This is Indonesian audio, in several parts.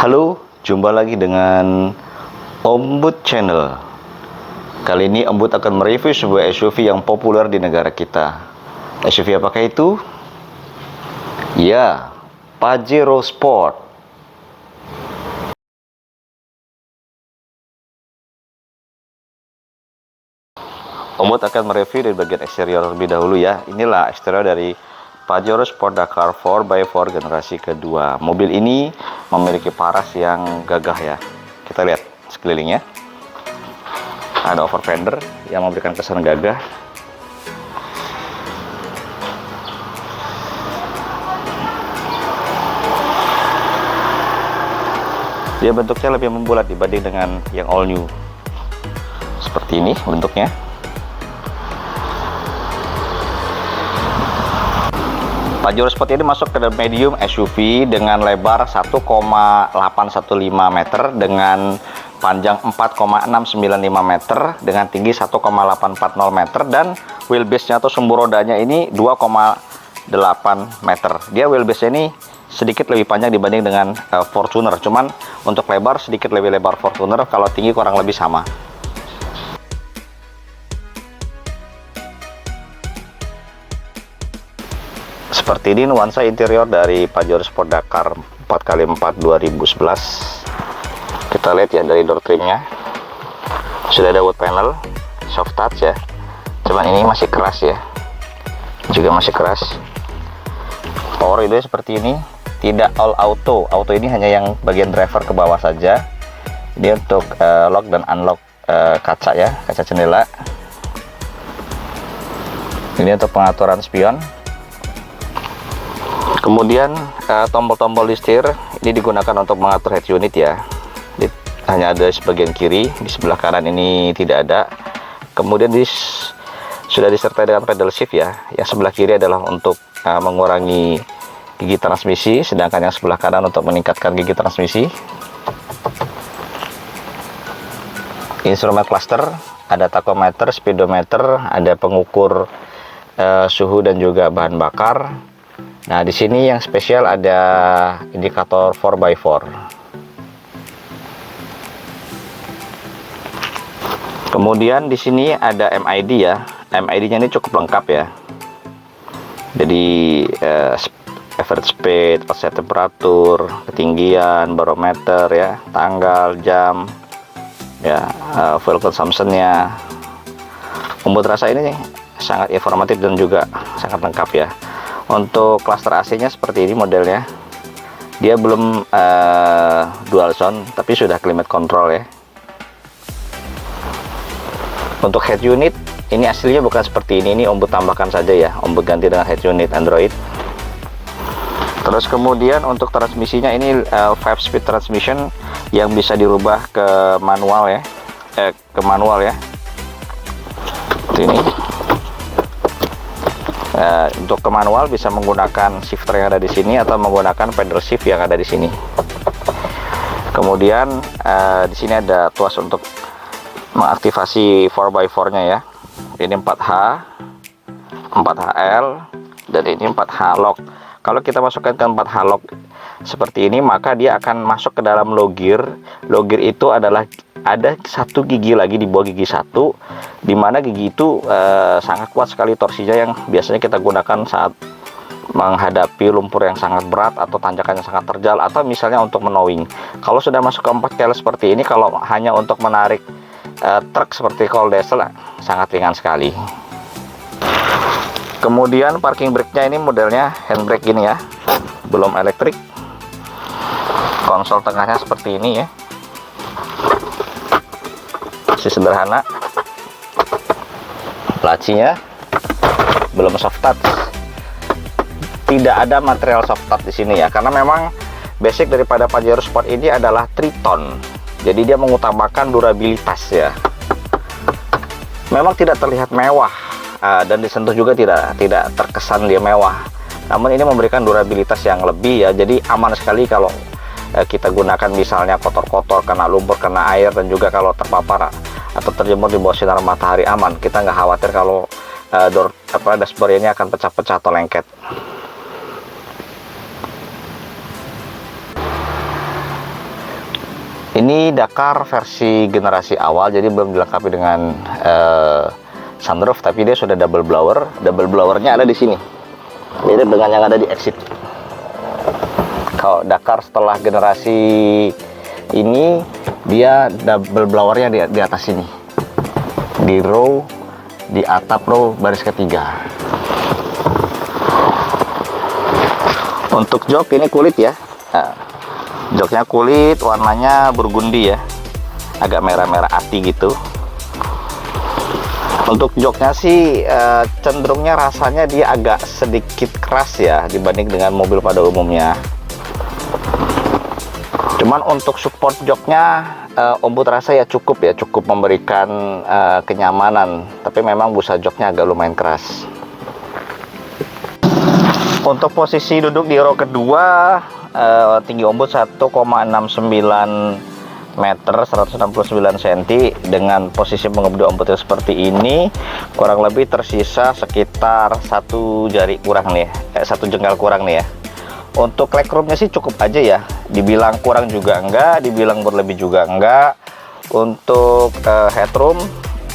Halo, jumpa lagi dengan Om Bud Channel. Kali ini Om Bud akan mereview sebuah SUV yang populer di negara kita. SUV apakah itu? Ya, Pajero Sport. Om Bud akan mereview dari bagian eksterior terlebih dahulu ya. Inilah eksterior dari Pajero Sport Dakar 4x4 generasi kedua. Mobil ini memiliki paras yang gagah ya. Kita lihat sekelilingnya. Ada over fender yang memberikan kesan gagah. Dia bentuknya lebih membulat dibanding dengan yang all new. Seperti ini bentuknya. Pajero Sport ini masuk ke medium SUV dengan lebar 1,815 meter dengan panjang 4,695 meter dengan tinggi 1,840 meter dan wheelbase-nya atau sumbu rodanya ini 2,8 meter. Dia wheelbase-nya ini sedikit lebih panjang dibanding dengan Fortuner, cuman untuk lebar sedikit lebih lebar Fortuner, kalau tinggi kurang lebih sama. Seperti ini nuansa interior dari Pajero Sport Dakar 4x4 2011. Kita lihat ya dari door trimnya sudah ada wood panel, soft touch ya, cuman ini masih keras ya, juga masih keras. Power itu seperti ini, tidak all auto. Auto ini hanya yang bagian driver ke bawah saja. Ini untuk lock dan unlock kaca ya, kaca jendela. Ini untuk pengaturan spion. Kemudian tombol-tombol di setir ini digunakan untuk mengatur head unit ya. Hanya ada sebagian kiri, di sebelah kanan ini tidak ada. Kemudian sudah disertai dengan pedal shift ya. Yang sebelah kiri adalah untuk mengurangi gigi transmisi, sedangkan yang sebelah kanan untuk meningkatkan gigi transmisi. Instrumen cluster, ada tachometer, speedometer, ada pengukur suhu dan juga bahan bakar. Nah, di sini yang spesial ada indikator 4x4. Kemudian di sini ada MID ya. MID-nya ini cukup lengkap ya. Jadi average speed, offset temperatur, ketinggian, barometer ya, tanggal, jam, ya, fuel consumption-nya. Membuat rasa ini sangat informatif dan juga sangat lengkap ya. Untuk cluster AC-nya seperti ini modelnya. Dia belum dual zone, tapi sudah climate control ya. Untuk head unit, ini aslinya bukan seperti ini Om Bud tambahkan saja ya. Om Bud ganti dengan head unit Android. Terus kemudian untuk transmisinya ini 5-speed transmission yang bisa dirubah ke manual ya. Ke manual ya. Ini. Untuk ke manual bisa menggunakan shifter yang ada di sini atau menggunakan pedal shift yang ada di sini. Kemudian di sini ada tuas untuk mengaktifasi 4x4-nya ya. Ini 4H, 4HL, dan ini 4H lock. Kalau kita masukkan ke 4H lock seperti ini, maka dia akan masuk ke dalam low gear. Low gear itu adalah ada satu gigi lagi di bawah gigi satu, dimana gigi itu sangat kuat sekali torsinya yang biasanya kita gunakan saat menghadapi lumpur yang sangat berat atau tanjakan yang sangat terjal, atau misalnya untuk menowing. Kalau sudah masuk ke 4K seperti ini, kalau hanya untuk menarik truk seperti call diesel sangat ringan sekali. Kemudian parking brake-nya ini modelnya handbrake gini ya, belum elektrik. Konsol tengahnya seperti ini ya, masih sederhana. Lacinya belum soft touch, tidak ada material soft touch di sini ya, karena memang basic daripada Pajero Sport ini adalah triton. Jadi dia mengutamakan durabilitas ya. Memang tidak terlihat mewah dan disentuh juga tidak terkesan dia mewah. Namun ini memberikan durabilitas yang lebih ya. Jadi aman sekali kalau kita gunakan misalnya kotor-kotor, kena lumpur, kena air, dan juga kalau terpapar atau terjemur di bawah sinar matahari aman. Kita nggak khawatir kalau dashboard ini akan pecah-pecah atau lengket. Ini Dakar versi generasi awal, jadi belum dilengkapi dengan sunroof, tapi dia sudah double blower. Double blowernya ada di sini, mirip dengan yang ada di Exit. Kalau Dakar setelah generasi ini, dia double blowernya di atas sini, di row, di atap row baris ketiga. Untuk jok ini kulit ya. Nah, joknya kulit, warnanya burgundi ya, agak merah-merah ati gitu. Untuk joknya sih cenderungnya rasanya dia agak sedikit keras ya dibanding dengan mobil pada umumnya. Cuman untuk support joknya Om Bud rasa ya cukup memberikan kenyamanan. Tapi memang busa joknya agak lumayan keras. Untuk posisi duduk di row kedua, tinggi Om Bud 1,69 meter, 169 cm. Dengan posisi mengemudi Om Bud seperti ini, kurang lebih tersisa sekitar 1 jari kurang nih, 1 jengkal kurang nih ya. Untuk legroomnya sih cukup aja ya, dibilang kurang juga enggak, dibilang berlebih juga enggak. Untuk headroom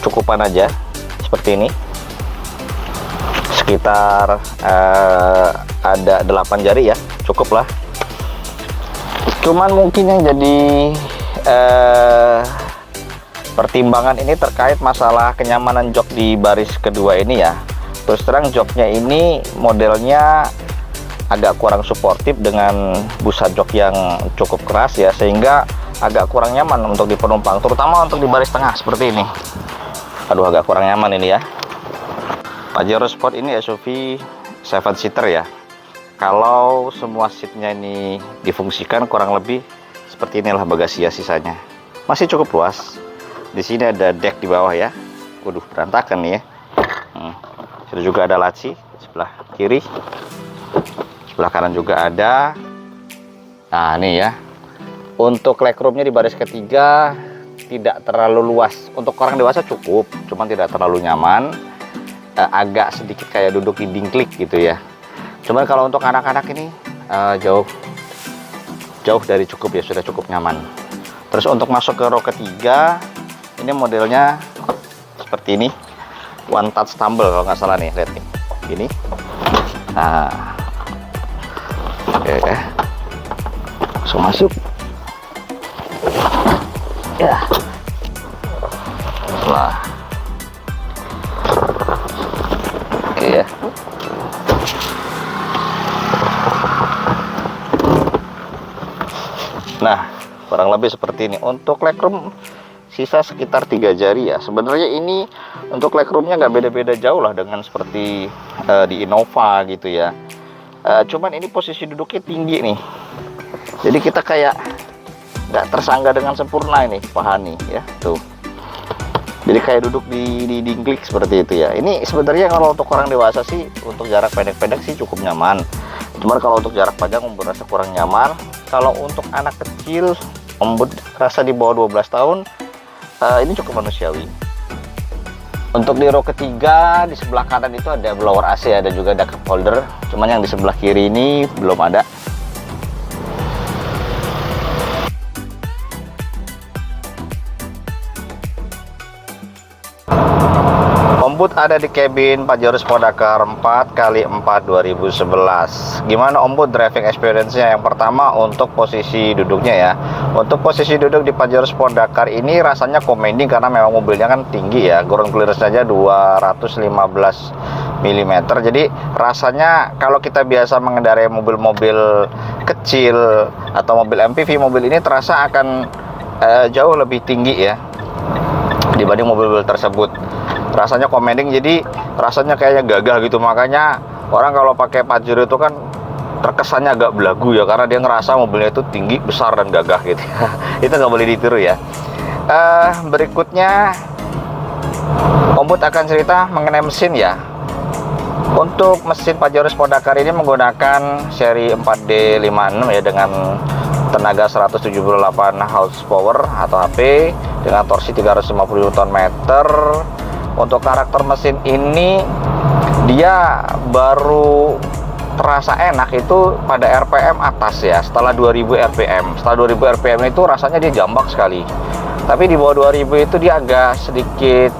cukupan aja, seperti ini. Sekitar ada 8 jari ya, cukup lah. Cuman mungkin yang jadi pertimbangan ini terkait masalah kenyamanan jok di baris kedua ini ya. Terus terang joknya ini modelnya agak kurang suportif dengan busa jok yang cukup keras ya, sehingga agak kurang nyaman untuk di penumpang, terutama untuk di baris tengah seperti ini. Aduh, agak kurang nyaman ini ya. Pajero Sport ini SUV 7 seater ya. Kalau semua seatnya ini difungsikan, kurang lebih seperti inilah bagasi ya sisanya. Masih cukup luas. Di sini ada deck di bawah ya. Waduh, berantakan nih ya. Sudah juga ada laci sebelah kiri. Sebelah kanan juga ada. Nah, nih ya. Untuk legroomnya di baris ketiga tidak terlalu luas. Untuk orang dewasa cukup, cuman tidak terlalu nyaman. Agak sedikit kayak duduk di dingklik gitu ya. Cuman kalau untuk anak-anak ini jauh dari cukup ya, sudah cukup nyaman. Terus untuk masuk ke row ketiga, ini modelnya seperti ini, one touch tumble kalau nggak salah nih, lihat nih, gini. Nah, oke, langsung masuk. Ya, nah, oke ya. Nah, kurang lebih seperti ini. Untuk legroom sisa sekitar 3 jari ya. Sebenarnya ini untuk legroomnya nggak beda-beda jauh lah dengan seperti di Innova gitu ya. Cuman ini posisi duduknya tinggi nih, jadi kita kayak nggak tersangga dengan sempurna ini paha nih ya, tuh. Jadi kayak duduk di dingklik seperti itu ya. Ini sebenarnya kalau untuk orang dewasa sih, untuk jarak pendek-pendek sih cukup nyaman. Cuman kalau untuk jarak panjang Om Bud rasa kurang nyaman. Kalau untuk anak kecil, Om Bud rasa di bawah 12 tahun, ini cukup manusiawi. Untuk di row ketiga, di sebelah kanan itu ada blower AC, ada juga ada cup holder. Cuman yang di sebelah kiri ini belum ada. Om Bud ada di cabin Pajero Sport Dakar 4x4 2011. Gimana Om Bud driving experience-nya? Yang pertama untuk posisi duduknya ya. Untuk posisi duduk di Pajero Sport Dakar ini rasanya commanding karena memang mobilnya kan tinggi ya. Ground clearance saja 215 mm. Jadi rasanya kalau kita biasa mengendarai mobil-mobil kecil atau mobil MPV, mobil ini terasa akan jauh lebih tinggi ya dibanding mobil-mobil tersebut. Rasanya commanding, jadi rasanya kayaknya gagah gitu. Makanya orang kalau pakai Pajero itu kan terkesannya agak belagu ya, karena dia ngerasa mobilnya itu tinggi, besar, dan gagah gitu. Itu nggak boleh ditiru ya. Berikutnya Om Bud akan cerita mengenai mesin ya. Untuk mesin Pajero Sport Dakar ini menggunakan seri 4D56 ya, dengan tenaga 178 horsepower atau HP dengan torsi 350 Nm. Untuk karakter mesin ini dia baru terasa enak itu pada RPM atas ya, setelah 2000 RPM. Setelah 2000 RPM itu rasanya dia jambak sekali. Tapi di bawah 2000 itu dia agak sedikit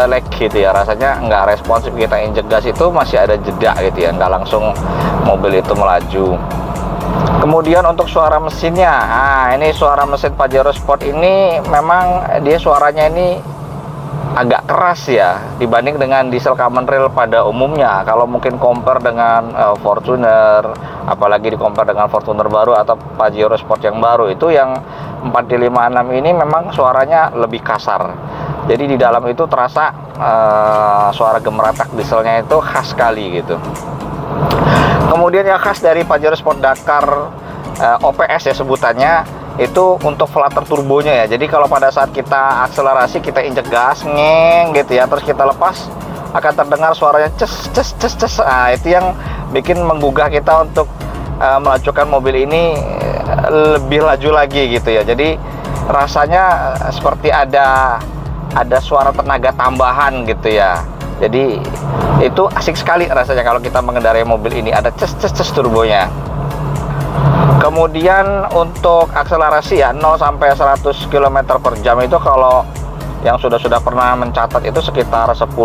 lag gitu ya, rasanya nggak responsif. Kita injek gas itu masih ada jeda gitu ya, nggak langsung mobil itu melaju. Kemudian untuk suara mesinnya, nah ini suara mesin Pajero Sport ini memang dia suaranya ini agak keras ya dibanding dengan diesel common rail pada umumnya. Kalau mungkin compare dengan Fortuner, apalagi di compare dengan Fortuner baru atau Pajero Sport yang baru, itu yang 4D56 ini memang suaranya lebih kasar. Jadi di dalam itu terasa suara gemeratak dieselnya itu khas sekali gitu. Kemudian yang khas dari Pajero Sport Dakar OPS ya sebutannya, itu untuk flutter turbonya ya. Jadi kalau pada saat kita akselerasi, kita injek gas ngeng gitu ya, terus kita lepas, akan terdengar suaranya ces ces ces ces. Nah, itu yang bikin menggugah kita untuk melajukan mobil ini lebih laju lagi gitu ya. Jadi rasanya seperti ada suara tenaga tambahan gitu ya. Jadi itu asik sekali rasanya kalau kita mengendarai mobil ini, ada ces ces ces turbonya. Kemudian untuk akselerasi ya 0 sampai 100 km per jam itu kalau yang sudah pernah mencatat itu sekitar 10,6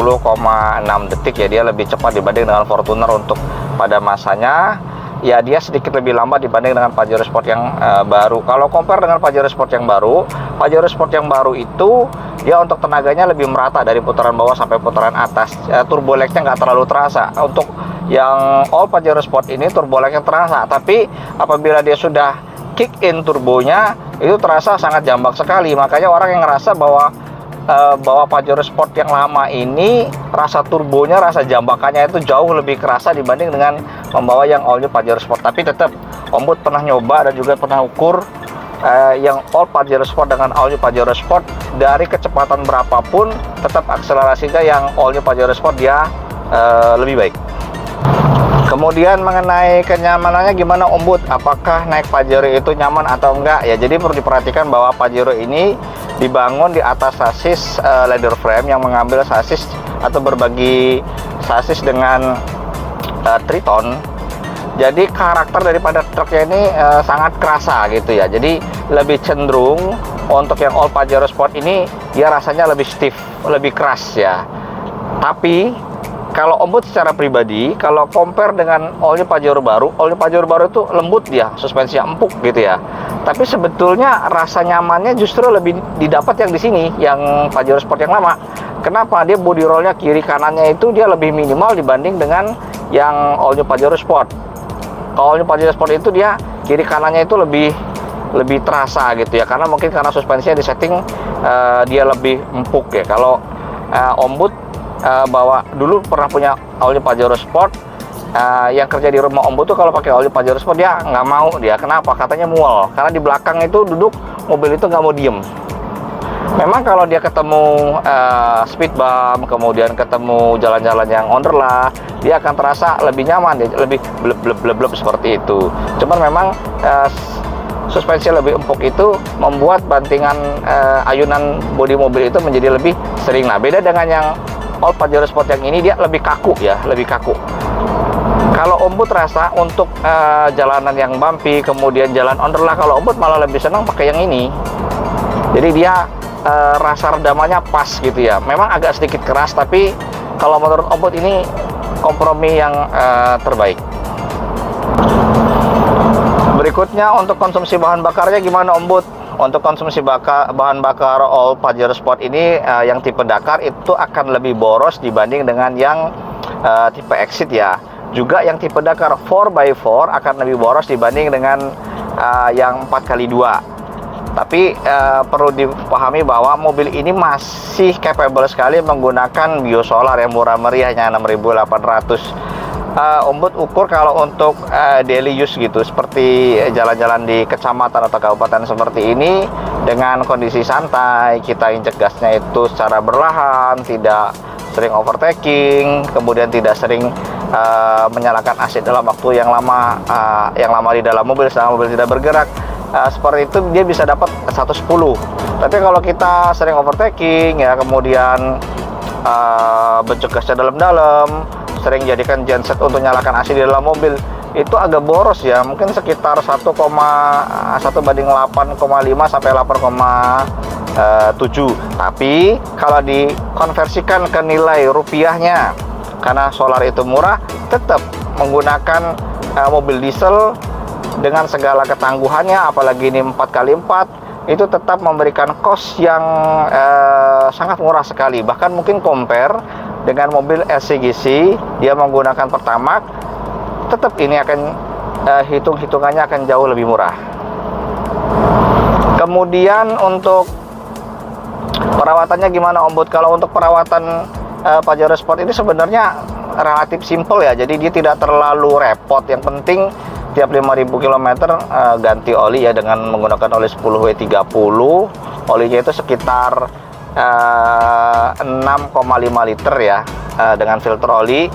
detik ya. Dia lebih cepat dibanding dengan Fortuner untuk pada masanya. Ya dia sedikit lebih lambat dibanding dengan Pajero Sport yang baru. Kalau compare dengan Pajero Sport yang baru, Pajero Sport yang baru itu dia untuk tenaganya lebih merata dari putaran bawah sampai putaran atas. Turbo lag-nya nggak terlalu terasa. Untuk yang all Pajero Sport ini turbo lag-nya terasa, tapi apabila dia sudah kick in turbonya itu terasa sangat jambak sekali. Makanya orang yang ngerasa bahwa Pajero Sport yang lama ini rasa turbonya, rasa jambakannya itu jauh lebih kerasa dibanding dengan membawa yang all new Pajero Sport. Tapi tetap Om Bud pernah nyoba dan juga pernah ukur yang all Pajero Sport dengan all new Pajero Sport, dari kecepatan berapapun tetap akselerasinya yang all new Pajero Sport dia lebih baik. Kemudian mengenai kenyamanannya gimana Om Bud? Apakah naik Pajero itu nyaman atau enggak? Ya, jadi perlu diperhatikan bahwa Pajero ini dibangun di atas sasis leather frame yang mengambil sasis atau berbagi sasis dengan Triton. Jadi karakter daripada truknya ini sangat kerasa gitu ya. Jadi lebih cenderung untuk yang all Pajero Sport ini dia rasanya lebih stiff, lebih keras ya. Tapi kalau Om Bud secara pribadi, kalau compare dengan all new Pajero baru itu lembut dia, suspensinya empuk gitu ya. Tapi sebetulnya rasa nyamannya justru lebih didapat yang di sini, yang Pajero Sport yang lama. Kenapa? Dia body rollnya kiri kanannya itu dia lebih minimal dibanding dengan yang all new Pajero Sport. Kalau all new Pajero Sport itu dia kiri kanannya itu lebih terasa gitu ya, karena mungkin karena suspensinya di setting dia lebih empuk ya. Kalau Om Bud bawa dulu pernah punya all new Pajero Sport, yang kerja di rumah Om Bud tuh kalau pakai all new Pajero Sport dia nggak mau. Dia kenapa? Katanya mual, karena di belakang itu duduk mobil itu nggak mau diem. Memang kalau dia ketemu speed bump, kemudian ketemu jalan-jalan yang onderlah, dia akan terasa lebih nyaman, dia lebih bleb seperti itu. Cuman memang suspensi lebih empuk itu membuat bantingan ayunan bodi mobil itu menjadi lebih sering. Nah, beda dengan yang all Pajero Sport yang ini, dia lebih kaku ya, lebih kaku. Kalau Om Bud rasa untuk jalanan yang bumpy, kemudian jalan onderlah, kalau Om Bud malah lebih senang pakai yang ini. Jadi dia rasa redamannya pas gitu ya. Memang agak sedikit keras, tapi kalau menurut Om Bud ini kompromi yang terbaik. Berikutnya untuk konsumsi bahan bakarnya gimana Om Bud? Untuk konsumsi bahan bakar all Pajero Sport ini yang tipe Dakar itu akan lebih boros dibanding dengan yang tipe Exit ya. Juga yang tipe Dakar 4x4 akan lebih boros dibanding dengan yang 4x2. Tapi perlu dipahami bahwa mobil ini masih capable sekali menggunakan biosolar yang murah meriah, hanya 6.800. Om Bud ukur kalau untuk daily use gitu, seperti jalan-jalan di kecamatan atau kabupaten seperti ini dengan kondisi santai, kita injek gasnya itu secara berlahan, tidak sering overtaking, kemudian tidak sering menyalakan AC dalam waktu yang lama di dalam mobil selama mobil tidak bergerak. Seperti itu dia bisa dapat 110. Tapi kalau kita sering overtaking ya, kemudian bencok gasnya dalam-dalam, sering jadikan genset untuk nyalakan AC di dalam mobil, itu agak boros ya, mungkin sekitar 1,1/8,5 sampai 8,7. Tapi kalau dikonversikan ke nilai rupiahnya, karena solar itu murah, tetap menggunakan mobil diesel dengan segala ketangguhannya, apalagi ini 4x4, itu tetap memberikan cost yang sangat murah sekali. Bahkan mungkin compare dengan mobil LCGC, dia menggunakan Pertamax, tetap ini akan hitung-hitungannya akan jauh lebih murah. Kemudian untuk perawatannya gimana Om Bud? Kalau untuk perawatan Pajero Sport ini sebenarnya relatif simple ya, jadi dia tidak terlalu repot. Yang penting tiap 5.000 km ganti oli ya, dengan menggunakan oli 10W30. Olinya itu sekitar 6,5 liter ya, dengan filter oli.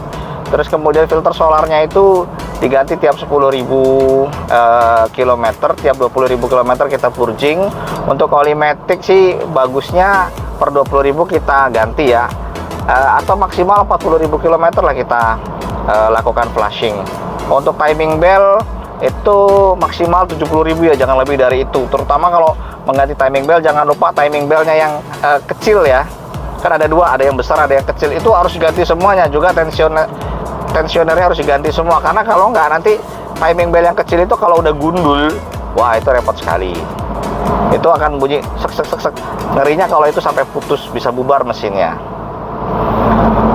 Terus kemudian filter solarnya itu diganti tiap 10.000 km, tiap 20.000 km kita purging. Untuk oli matic sih bagusnya per 20.000 kita ganti ya, atau maksimal 40.000 km lah kita lakukan flashing. Untuk timing bell itu maksimal 70.000 ya, jangan lebih dari itu. Terutama kalau mengganti timing bell, jangan lupa timing bellnya yang kecil ya, kan ada dua, ada yang besar ada yang kecil, itu harus diganti semuanya. Juga tensionernya harus diganti semua, karena kalau nggak nanti timing bell yang kecil itu kalau udah gundul, wah itu repot sekali. Itu akan bunyi sek sek sek sek. Ngerinya kalau itu sampai putus, bisa bubar mesinnya.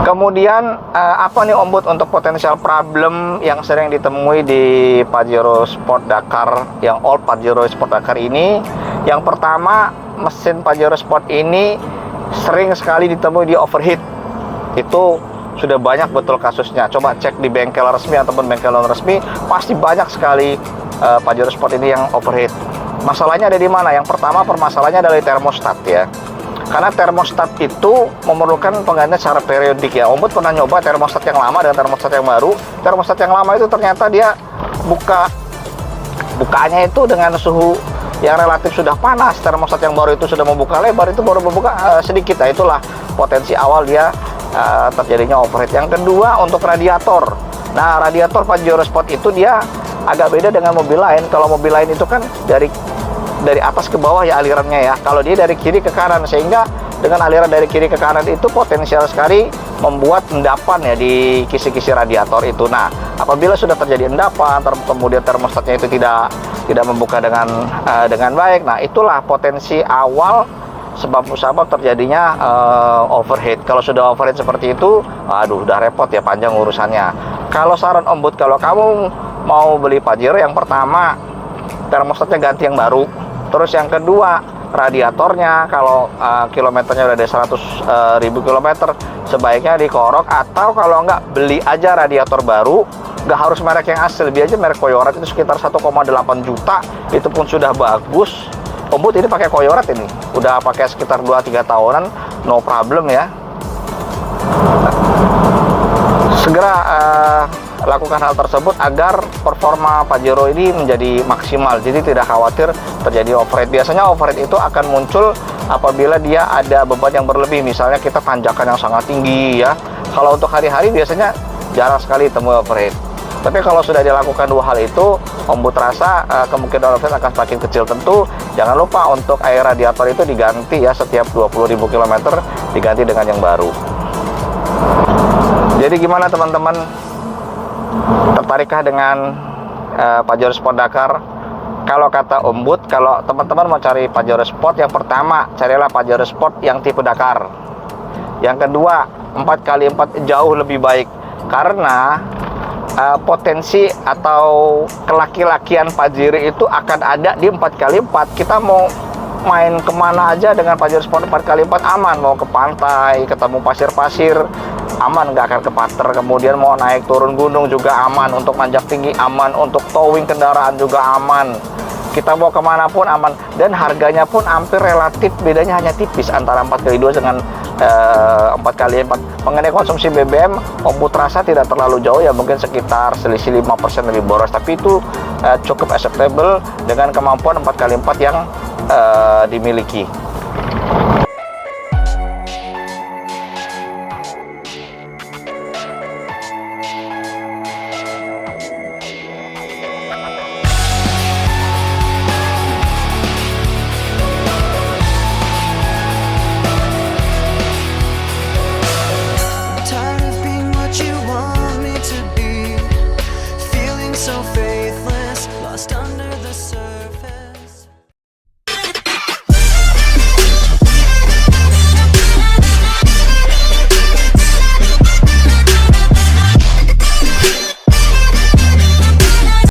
Kemudian apa nih Om Bud untuk potensial problem yang sering ditemui di Pajero Sport Dakar, yang old Pajero Sport Dakar ini? Yang pertama, mesin Pajero Sport ini sering sekali ditemui di overheat. Itu sudah banyak betul kasusnya. Coba cek di bengkel resmi ataupun bengkel non resmi, pasti banyak sekali Pajero Sport ini yang overheat. Masalahnya ada di mana? Yang pertama, permasalahannya adalah termostat ya. Karena termostat itu memerlukan penggantian secara periodik ya. Om Bud pernah nyoba termostat yang lama dengan termostat yang baru. Termostat yang lama itu ternyata dia bukanya itu dengan suhu yang relatif sudah panas. Termostat yang baru itu sudah membuka lebar, itu baru membuka sedikit. Nah, itulah potensi awal dia terjadinya overheat. Yang kedua, untuk radiator. Nah, radiator Pajero Sport itu dia agak beda dengan mobil lain. Kalau mobil lain itu kan dari atas ke bawah ya alirannya ya. Kalau dia dari kiri ke kanan, sehingga dengan aliran dari kiri ke kanan itu potensial sekali membuat endapan ya di kisi-kisi radiator itu. Nah, apabila sudah terjadi endapan, kemudian termostatnya itu tidak membuka dengan baik, nah itulah potensi awal sebab terjadinya overheat. Kalau sudah overheat seperti itu, aduh udah repot ya, panjang urusannya. Kalau saran Om Bud, kalau kamu mau beli Pajero, yang pertama termostatnya ganti yang baru. Terus yang kedua, radiatornya kalau kilometernya udah ada 100.000 km, sebaiknya dikorok, atau kalau enggak beli aja radiator baru. Nggak harus merek yang asli, lebih aja merek Koyorat itu sekitar 1,8 juta, itu pun sudah bagus. Om Bud ini pakai Koyorat ini, udah pakai sekitar 2-3 tahunan, no problem ya. Segera lakukan hal tersebut agar performa Pajero ini menjadi maksimal, jadi tidak khawatir terjadi overheat. Biasanya overheat itu akan muncul apabila dia ada beban yang berlebih, misalnya kita tanjakan yang sangat tinggi ya. Kalau untuk hari-hari biasanya jarang sekali temui overheat. Tapi kalau sudah dilakukan dua hal itu, Om Bud rasa kemungkinan overheat akan semakin kecil. Tentu jangan lupa untuk air radiator itu diganti ya, setiap 20.000 km diganti dengan yang baru. Jadi gimana teman-teman, tertarikkah dengan Pajero Sport Dakar? Kalau kata Om Bud, kalau teman-teman mau cari Pajero Sport, yang pertama carilah Pajero Sport yang tipe Dakar. Yang kedua, 4x4 jauh lebih baik, karena potensi atau kelaki-lakian Pajero itu akan ada di 4x4. Kita mau main kemana aja dengan Pajero Sport 4x4 aman. Mau ke pantai, ketemu pasir-pasir, aman, nggak akan kepater. Kemudian mau naik turun gunung juga aman, untuk manjak tinggi aman, untuk towing kendaraan juga aman. Kita mau kemana pun aman, dan harganya pun hampir relatif, bedanya hanya tipis antara 4x2 dengan 4x4. Mengenai konsumsi BBM, Om Bud rasa tidak terlalu jauh ya, mungkin sekitar selisih 5% lebih boros, tapi itu cukup acceptable dengan kemampuan 4x4 yang dimiliki. lost under the surface.